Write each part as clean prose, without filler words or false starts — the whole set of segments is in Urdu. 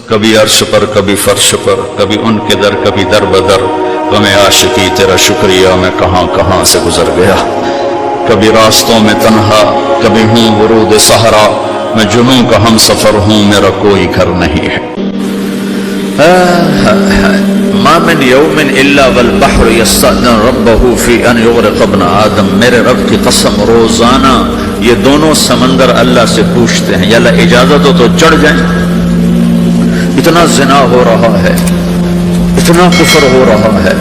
کبھی عرش پر کبھی فرش پر، کبھی ان کے در کبھی در بدر، غم عاشقی تیرا شکریہ میں کہاں کہاں سے گزر گیا، کبھی راستوں میں تنہا کبھی ہوں ورود صحرا، میں جنوں کا ہم سفر ہوں میرا کوئی گھر نہیں ہے۔ ما من یوم الا والبحر یستأذن ربہ فی ان یغرق ابن آدم، میرے رب کی قسم روزانہ یہ دونوں سمندر اللہ سے پوچھتے ہیں یا اللہ اجازت ہو تو چڑھ جائیں، اتنا زنا ہو رہا ہے، اتنا کفر ہو رہا ہے،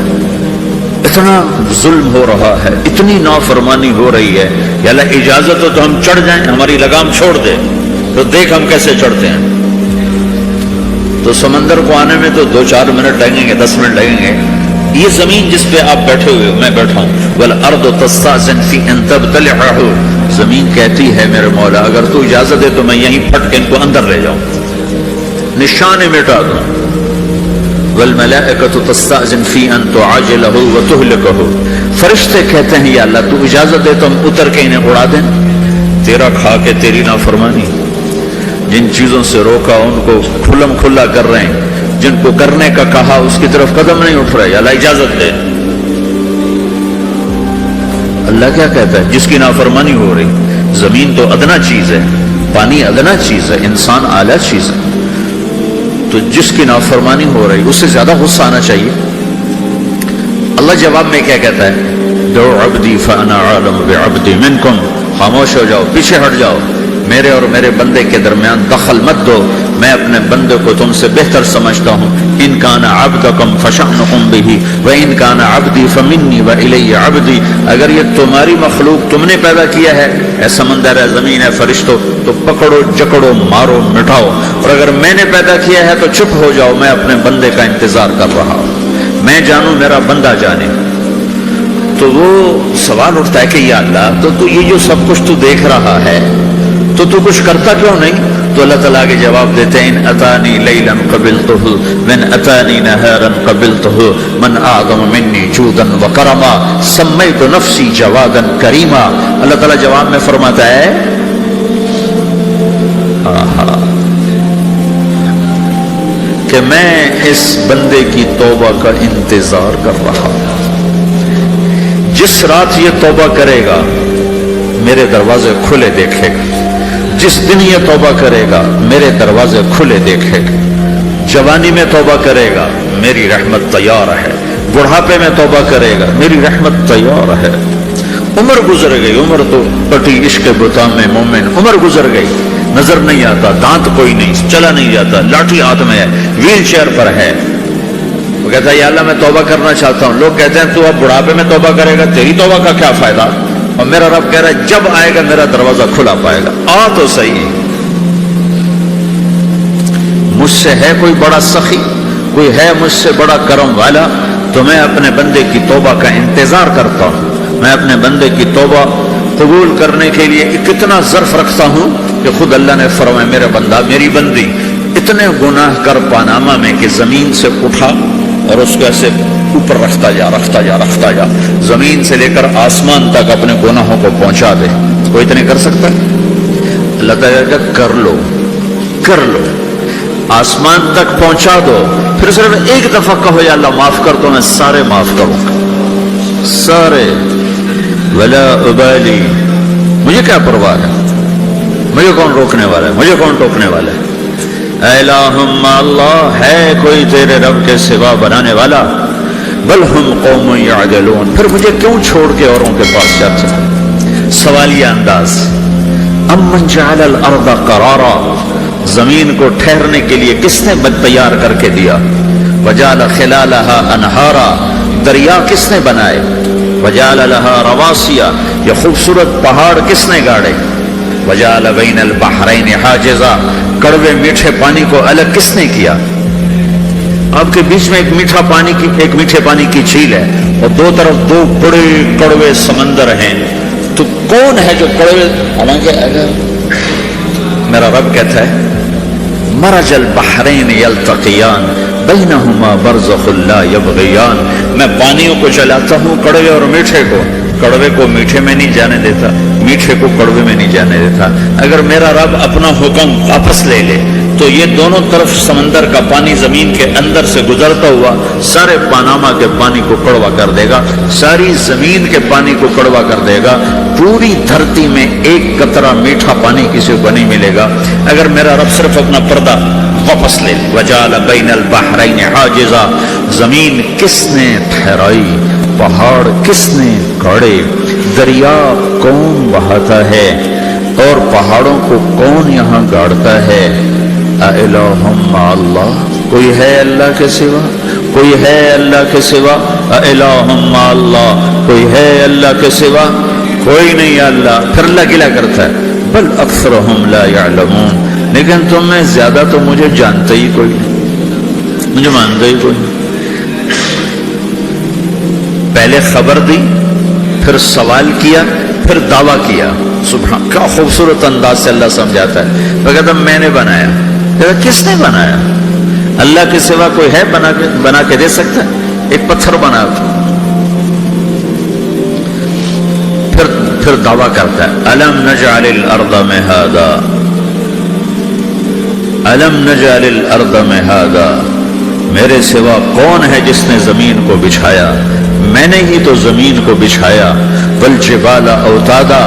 اتنا ظلم ہو رہا ہے، اتنی نافرمانی ہو رہی ہے، یا اللہ اجازت ہو تو ہم چڑھ جائیں، ہماری لگام چھوڑ دے تو دیکھ ہم کیسے چڑھتے ہیں۔ تو سمندر کو آنے میں تو 2-4 منٹ لگیں گے، 10 منٹ لگیں گے۔ یہ زمین جس پہ آپ بیٹھے ہوئے میں بیٹھا ہوں، وَالْأَرْضُ تَسْتَأْذِنُ فِي أَن تَبْتَلِعَهُ، زمین کہتی ہے میرے مولا اگر تو اجازت دے تو میں یہیں پھٹ کے ان کو اندر لے جاؤں، نشانے مٹا دوں۔ وَالْمَلَائِكَةُ تَسْتَأْذِنُ فِي أَن تُعَاجِلَهُ وَتُهْلِكَهُ، فرشتے کہتے ہیں یا اللہ تو اجازت دے تو ہم اتر کے انہیں اڑا دیں، تیرا کھا کے تیری نافرمانی، جن چیزوں سے روکا ان کو کھلم کھلا کر رہے ہیں، جن کو کرنے کا کہا اس کی طرف قدم نہیں اٹھ رہے، یا اللہ اجازت دے۔ اللہ کیا کہتا ہے جس کی نافرمانی ہو رہی، زمین تو ادنا چیز ہے، پانی ادنا چیز ہے، انسان اعلیٰ چیز ہے، تو جس کی نافرمانی ہو رہی اس سے زیادہ غصہ آنا چاہیے۔ اللہ جواب میں کیا کہتا ہے، دعو عبدی فانا عالم بعبدی منکم، خاموش ہو جاؤ، پیچھے ہٹ جاؤ، میرے اور میرے بندے کے درمیان دخل مت دو، میں اپنے بندے کو تم سے بہتر سمجھتا ہوں۔ ان کان عبدکم فشأنکم بہ وان کان عبدی فمنی والی عبدی، اگر یہ تمہاری مخلوق تم نے پیدا کیا ہے، اے سمندر ہے زمین ہے فرشتوں، تو پکڑو جکڑو مارو مٹاؤ، اور اگر میں نے پیدا کیا ہے تو چپ ہو جاؤ، میں اپنے بندے کا انتظار کر رہا ہوں، میں جانوں میرا بندہ جانے۔ تو وہ سوال اٹھتا ہے کہ یا اللہ تو یہ جو سب کچھ تو دیکھ رہا ہے تو کچھ کرتا کیوں نہیں؟ تو اللہ تعالیٰ کے جواب دیتے ہیں، ان اتانی لیلا قبلتہ من اتانی نہارا قبلتہ من اعظم منی جودا وکرما سمیت نفسی جوادا کریما۔ اللہ تعالیٰ جواب میں فرماتا ہے کہ میں اس بندے کی توبہ کا انتظار کر رہا ہوں، جس رات یہ توبہ کرے گا میرے دروازے کھلے دیکھے گا، جس دن یہ توبہ کرے گا میرے دروازے کھلے دیکھے گا، جوانی میں توبہ کرے گا میری رحمت تیار ہے، بڑھاپے میں توبہ کرے گا میری رحمت تیار ہے۔ عمر گزر گئی، عمر تو کٹی عشق بتا میں مومن، عمر گزر گئی، نظر نہیں آتا، دانت کوئی نہیں، چلا نہیں جاتا، لاٹھی ہاتھ میں ہے، ویل چیئر پر ہے، وہ کہتا ہے یا اللہ میں توبہ کرنا چاہتا ہوں۔ لوگ کہتے ہیں تو اب بڑھاپے میں توبہ کرے گا، تیری توبہ کا کیا فائدہ؟ اور میرا رب کہہ رہا ہے جب آئے گا میرا دروازہ کھلا پائے گا، آ تو صحیح۔ مجھ سے ہے کوئی بڑا سخی، کوئی ہے مجھ سے بڑا کرم والا، تو میں اپنے بندے کی توبہ کا انتظار کرتا ہوں، میں اپنے بندے کی توبہ قبول کرنے کے لیے کتنا ظرف رکھتا ہوں کہ خود اللہ نے فرمایا میرا بندہ میری بندی اتنے گناہ کر پاناما میں کہ زمین سے اٹھا اور اس کو ایسے اوپر رکھتا جا، زمین سے لے کر آسمان تک اپنے گناہوں کو پہنچا دے، کوئی اتنے کر سکتا ہے؟ اللہ تعالیٰ کا کر لو، آسمان تک پہنچا دو، پھر صرف ایک دفعہ کہو یا اللہ معاف کر دو، میں سارے معاف کروں گا، سارے، ولا ابالی، مجھے کیا پرواہ ہے، مجھے کون روکنے والا ہے، مجھے کون ٹوکنے والا ہے؟ اے اللہم اللہ ہے کوئی تیرے رب کے سوا بنانے والا؟ بل ہم قوم یعدلون، پھر مجھے کیوں چھوڑ کے اوروں کے پاس جاتے ہیں؟ سوالیہ انداز، امن جعل الارض قرارا، زمین کو ٹھہرنے کے لیے کس نے تیار کر کے دیا؟ وجعل خلالہا انہارا، دریا کس نے بنائے؟ وجعل لہا رواسیا، یہ خوبصورت پہاڑ کس نے گاڑے؟ وجعل بین البحرین حاجزا، کڑوے میٹھے پانی کو الگ کس نے کیا؟ آپ کے بیچ میں ایک میٹھے پانی کی جھیل ہے اور دو طرف دو بڑے کڑوے سمندر ہیں، تو کون ہے جو کڑوے؟ حالانکہ اگر میرا رب کہتا ہے مرج البحرین یلتقیان بینہما برزخ لا یبغیان، میں پانیوں کو چلاتا ہوں، کڑوے اور میٹھے کو، کڑوے کو میٹھے میں نہیں جانے دیتا، میٹھے کو کڑوے میں نہیں جانے دیتا۔ اگر میرا رب اپنا حکم واپس لے لے تو یہ دونوں طرف سمندر کا پانی زمین کے اندر سے گزرتا ہوا سارے پاناما کے پانی کو کڑوا کر دے گا، ساری زمین کے پانی کو کڑوا کر دے گا، پوری دھرتی میں ایک قطرہ میٹھا پانی کسی کو نہیں ملے گا اگر میرا رب صرف اپنا پردہ واپس لے۔ وجعل بین البحرین حاجزا، زمین کس نے ٹھہرائی، پہاڑ کس نے گاڑے، دریا کون بہاتا ہے اور پہاڑوں کو کون یہاں گاڑتا ہے؟ اِلٰہٌ مع اللہ، کوئی ہے اللہ کے سوا؟ کوئی ہے اللہ کے سوا؟ اِلٰہٌ مع اللہ، کوئی ہے اللہ کے سوا؟ کوئی نہیں اللہ۔ پھر اللہ گلہ کرتا ہے بل اکثرہم لا یعلمون، لیکن تم میں زیادہ تو مجھے جانتے ہی کوئی نہیں، مجھے مانتا ہی کوئی نہیں۔ پہلے خبر دی، پھر سوال کیا، پھر دعویٰ کیا۔ سبحان، کیا خوبصورت انداز سے اللہ سمجھاتا ہے۔ وہ کہتا میں نے بنایا، کہتا کس نے بنایا؟ اللہ کے سوا کوئی ہے بنا کے دے سکتا ہے؟ ایک پتھر بنا تھا۔ پھر دعویٰ کرتا ہے الم نجعل الارض مہادا، الم نجعل الارض مہادا، میرے سوا کون ہے جس نے زمین کو بچھایا؟ میں نے ہی تو زمین کو بچھایا۔ والجبال اوتادا،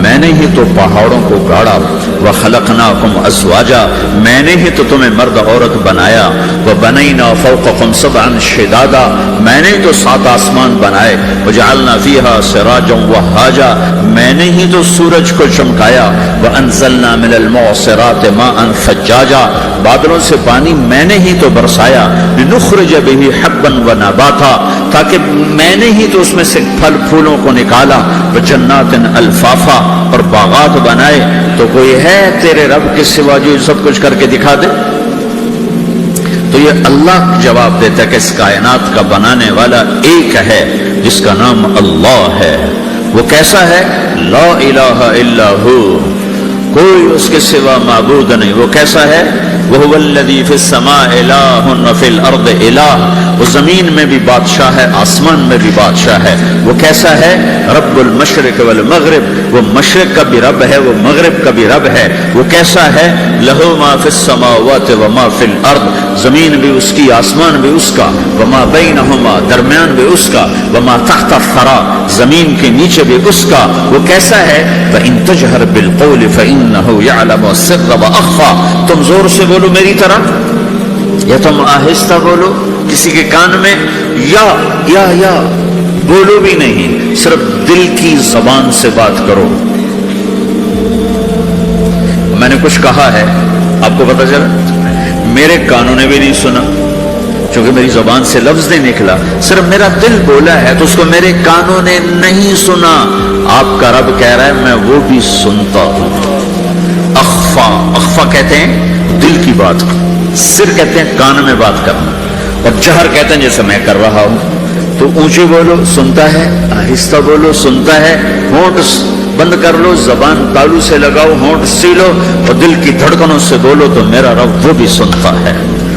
میں نے ہی تو پہاڑوں کو گاڑا۔ وخلقناکم ازواجا، میں نے ہی تو تمہیں مرد عورت بنایا۔ وبنینا فوقکم سبعا شدادا، میں نے تو 7 آسمان بنائے۔ وجعلنا فیہا سراجا وہاجا، میں نے ہی تو سورج کو چمکایا۔ وانزلنا من المعصرات ماء ثجاجا، بادلوں سے پانی میں نے ہی تو برسایا۔ لنخرج به حبا ونباتا، تاکہ میں نے ہی تو اس میں سے پھل پھولوں کو نکالا۔ وجنات الفافا، اور باغات بنائے۔ تو کوئی ہے تیرے رب کے سوا جو سب کچھ کر کے دکھا دے؟ تو یہ اللہ جواب دیتا ہے کہ اس کائنات کا بنانے والا ایک ہے جس کا نام اللہ ہے۔ وہ کیسا ہے؟ لا الہ الا ہو، کوئی اس کے سوا معبود نہیں۔ وہ کیسا ہے؟ وَهُوَ الَّذِي فِي السَّمَاءِ إِلَٰهٌ وَفِي الْأَرْضِ إِلَٰهٌ، وہ زمین میں بھی بادشاہ ہے، آسمان میں بھی بادشاہ ہے۔ وہ کیسا ہے؟ رب المشرق والمغرب، وہ مشرق کا بھی رب ہے، وہ مغرب کا بھی رب ہے۔ وہ کیسا ہے؟ لَهُ مَا فِي السَّمَاوَاتِ وَمَا فِي الْأَرْضِ، زمین بھی اس کی، آسمان بھی اس کا۔ وَمَا بَيْنَهُمَا، درمیان بھی اس کا۔ وَمَا تَحْتَ الثَّرَىٰ، زمین کے نیچے بھی اس کا۔ وہ کیسا ہے؟ فَإِن تَجْهَرْ بِالْقَوْلِ فَإِنَّهُ يَعْلَمُ السِّرَّ وَأَخْفَىٰ، تم زور سے بولو میری طرح، یا تم آہستہ بولو کسی کے کان میں، یا بولو بھی نہیں، صرف دل کی زبان سے بات کرو۔ میں نے کچھ کہا ہے، آپ کو پتہ چلا؟ میرے کانوں نے بھی نہیں سنا، چونکہ میری زبان سے لفظ نہیں نکلا، صرف میرا دل بولا ہے تو اس کو میرے کانوں نے نہیں سنا۔ آپ کا رب کہہ رہا ہے میں وہ بھی سنتا ہوں۔ اخفا کہتے ہیں دل کی بات، سر کہتے ہیں کان میں بات کرنا، اور جہر کہتے ہیں جیسے میں کر رہا ہوں۔ تو اونچی بولو سنتا ہے، آہستہ بولو سنتا ہے، ہونٹ بند کر لو، زبان تالو سے لگاؤ، ہونٹ سیلو اور دل کی دھڑکنوں سے بولو تو میرا رب وہ بھی سنتا ہے۔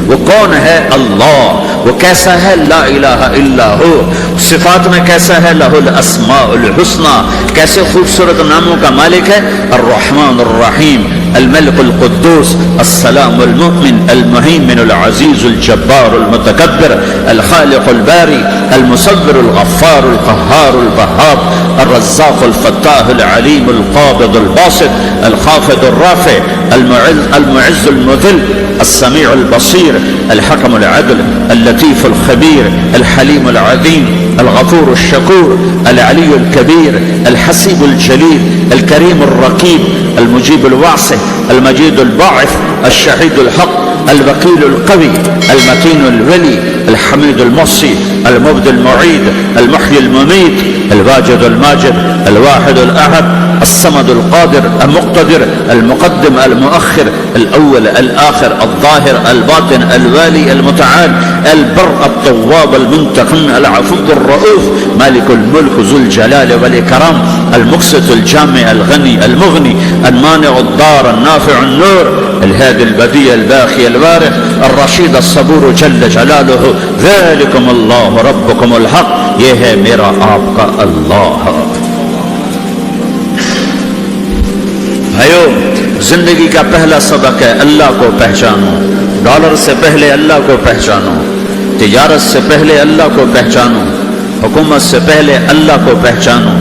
وہ کون ہے؟ اللہ۔ وہ کیسا ہے؟ لا الہ الا ہو۔ صفات میں کیسا ہے؟ لہ الاسماء الحسنی، کیسے خوبصورت ناموں کا مالک ہے؟ الرحمن الرحیم، الملك القدوس، السلام المؤمن، المهيمن العزيز الجبار المتكبر، الخالق الباري، المصور الغفار القهار الوهاب، الرزاق الفتاح العليم القابض الباسط، الخافض الرافع، المعز المذل، السميع البصير، الحكم العدل، اللطيف الخبير، الحليم العظيم، الغفور الشكور، العلي الكبير، الحسيب الجليل، الكريم الرقيب، المجيب الواسع، المجيد الباعث، الشهيد الحق، الوكيل القوي، المتين الولي، الحميد المحصي، المبدي المعيد، المحيي المميت، الواجد الماجد، الواحد الأحد، الصمد القادر المقتدر، المقدم المؤخر، الأول الآخر، الظاهر الباطن، الوالي المتعال، البر التواب المنتقم، العفو الرؤوف، مالك الملك ذو الجلال والإكرام، المقسط الجامع الغني المغني، المانع الضار النافع النور، الهادي البديع الباقي الوارث، الرشيد الصبور جل جلاله، ذلكم الله ربكم الحق، یہ ہے میرا آپ کا اللہ۔ بھائیو زندگی کا پہلا سبق ہے اللہ کو پہچانو، ڈالر سے پہلے اللہ کو پہچانو، تجارت سے پہلے اللہ کو پہچانو، حکومت سے پہلے اللہ کو پہچانو،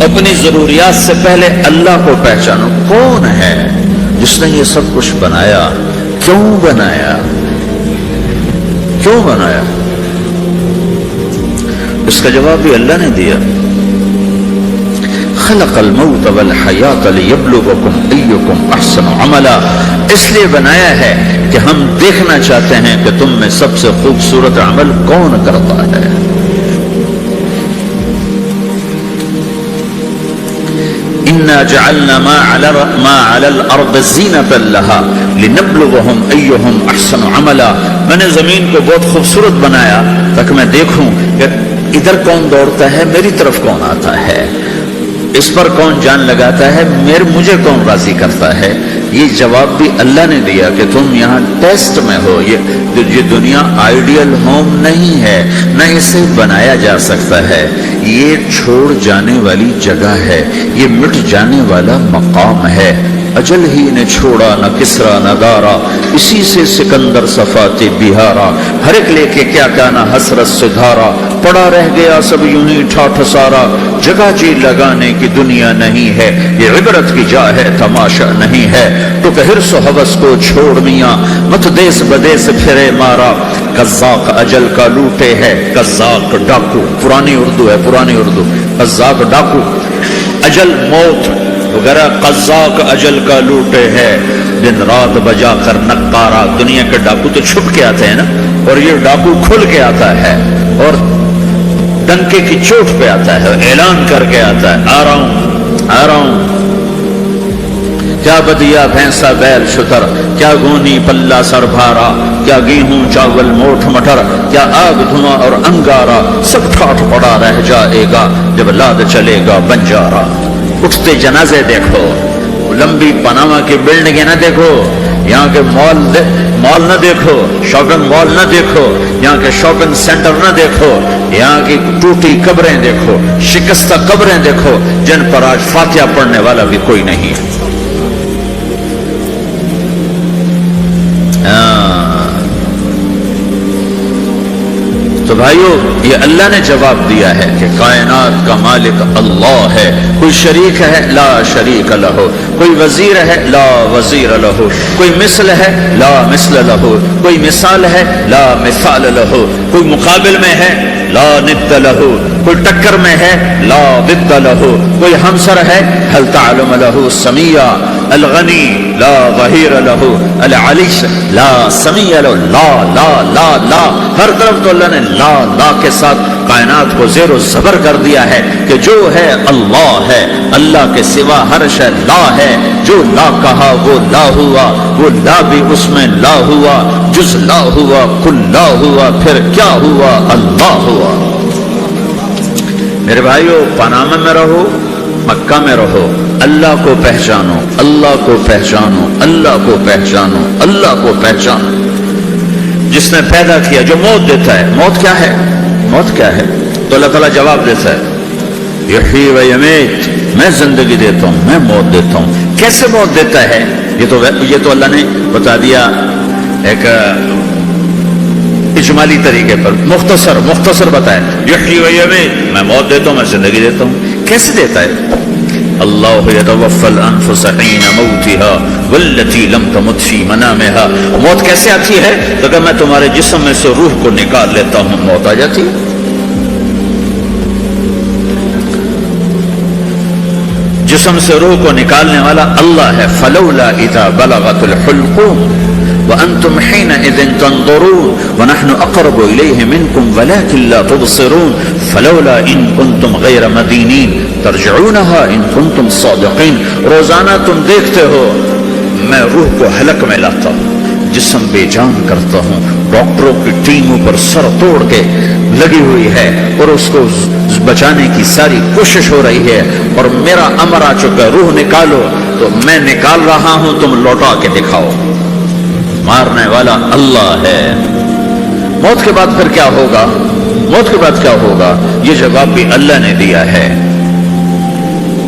اپنی ضروریات سے پہلے اللہ کو پہچانو۔ کون ہے جس نے یہ سب کچھ بنایا؟ کیوں بنایا؟ کیوں بنایا؟ اس کا جواب بھی اللہ نے دیا۔ خلق الموت والحیات لیبلوکم ایکم احسن عملا، اس لیے بنایا ہے کہ ہم دیکھنا چاہتے ہیں کہ تم میں سب سے خوبصورت عمل کون کرتا ہے۔ انا جعلنا ما علی الارض زینۃ لها لنبلوہم ایہم احسن عملا، میں نے زمین کو بہت خوبصورت بنایا تاکہ میں دیکھوں کہ ادھر کون دوڑتا ہے، میری طرف کون آتا ہے، اس پر کون جان لگاتا ہے، مجھے کون راضی کرتا ہے۔ یہ جواب بھی اللہ نے دیا کہ تم یہاں ٹیسٹ میں ہو، یہ دنیا آئیڈیل ہوم نہیں ہے، نہ اسے بنایا جا سکتا ہے، یہ چھوڑ جانے والی جگہ ہے، یہ مٹ جانے والا مقام ہے۔ اجل ہی نے چھوڑا نہ کسرا نہ دارا، اسی سے سکندر صفات بہارا، ہر ایک لے کے کیا کہنا حسرت سے دھارا، پڑا رہ گیا سب یوں ہی ٹھاٹھ سارا، جگہ جی لگانے کی دنیا نہیں ہے، یہ عبرت کی جا ہے تماشا نہیں ہے، تو کہ حرص و حوث کو چھوڑ میاں، مت دیس بدیس پھرے مارا، قزاق اجل کا لوٹے ہے، قزاق ڈاکو، پرانی اردو ہے، پرانی اردو، قزاق ڈاکو، اجل موت وغیرہ، قزاق اجل کا لوٹے ہے، دن رات بجا کر نقارا، دنیا کے ڈاکو تو چھپ کے آتے ہیں نا، اور یہ ڈاکو کھل کے آتا ہے اور ڈنکے کی چوٹ پہ آتا ہے، اعلان کر کے آتا ہے، آ رہا ہوں آ رہا ہوں۔ کیا بدیا بھینسا بیل شتر، کیا گونی پلہ سر بھارا، کیا گیہوں چاول موٹھ مٹر، کیا آگ دھواں اور انگارا، سب ٹھاٹھ پڑا رہ جائے گا جب لاد چلے گا بنجارا۔ اٹھتے جنازے دیکھو، لمبی پاناما کی بلڈنگیں نہ دیکھو، یہاں کے مال نہ دیکھو، شاپنگ مال نہ دیکھو، یہاں کے شاپنگ سینٹر نہ دیکھو، یہاں کی ٹوٹی قبریں دیکھو، شکستہ قبریں دیکھو جن پر آج فاتحہ پڑھنے والا بھی کوئی نہیں ہے۔ تو بھائیو یہ اللہ نے جواب دیا ہے کہ کائنات کا مالک اللہ ہے، کوئی شریک ہے لا شریک لہو، کوئی وزیر ہے لا وزیر لہو، کوئی مثل ہے لا مثل لہو، کوئی مثال ہے لا مثال لہو، کوئی مقابل میں ہے لا ند لہو، کوئی ٹکر میں ہے لا ضد لہو، کوئی ہمسر ہے هل تعلم لہو سمیہ، الغنی لا ظہیر لہو، العلی لا سمیہ لہو، لا لا لا لا، ہر طرف تو اللہ نے لا لا کے ساتھ کائنات کو زیر و زبر کر دیا ہے کہ جو ہے اللہ ہے، اللہ کے سوا ہر شے لا ہے، جو لا کہا وہ لا ہوا، وہ لا بھی اس میں لا ہوا، جز لا ہوا کل لا ہوا، پھر کیا ہوا؟ اللہ ہوا۔ میرے بھائیو پاناما میں رہو، مکہ میں رہو، اللہ کو پہچانو، اللہ کو پہچانو، اللہ کو پہچانو، اللہ کو پہچانو۔ جس نے پیدا کیا، جو موت دیتا ہے، موت کیا ہے؟ موت کیا ہے؟ تو اللہ تعالیٰ جواب دیتا ہے یحیی و یمیت، میں زندگی دیتا ہوں، میں موت دیتا ہوں۔ کیسے موت دیتا ہے؟ یہ تو اللہ نے بتا دیا ایک اجمالی طریقے پر، مختصر بتایا یحیی و یمیت، میں موت دیتا ہوں، میں زندگی دیتا ہوں۔ کیسے دیتا ہے؟ اللہ یتوفی الانفس حین موتها والتی لم تمت فی منامها۔ موت کیسے آتی ہے؟ تو کہ میں تمہارے جسم میں سے روح کو نکال لیتا ہوں، موت آ جاتی ہے۔ جسم سے روح کو نکالنے والا اللہ ہے۔ فلولا اذا بلغت الحلقوم وانتم حينئذ تنظرون ونحن اقرب اليه منكم ولكن لا تبصرون فلولا ان كنتم غير مدينين ترجعونها ان كنتم صادقين۔ روزانہ تم دیکھتے ہو میں روح کو حلق میں لاتا ہوں، جسم بے جان کرتا ہوں، ڈاکٹروں کی ٹیموں پر سر توڑ کے لگی ہوئی ہے اور اس کو بچانے کی ساری کوشش ہو رہی ہے، اور میرا امر آ چکا، روح نکالو، تو میں نکال رہا ہوں، تم لوٹا کے دکھاؤ۔ مارنے والا اللہ ہے۔ موت کے بعد پھر کیا ہوگا؟ موت کے بعد کیا ہوگا؟ یہ جواب بھی اللہ نے دیا ہے۔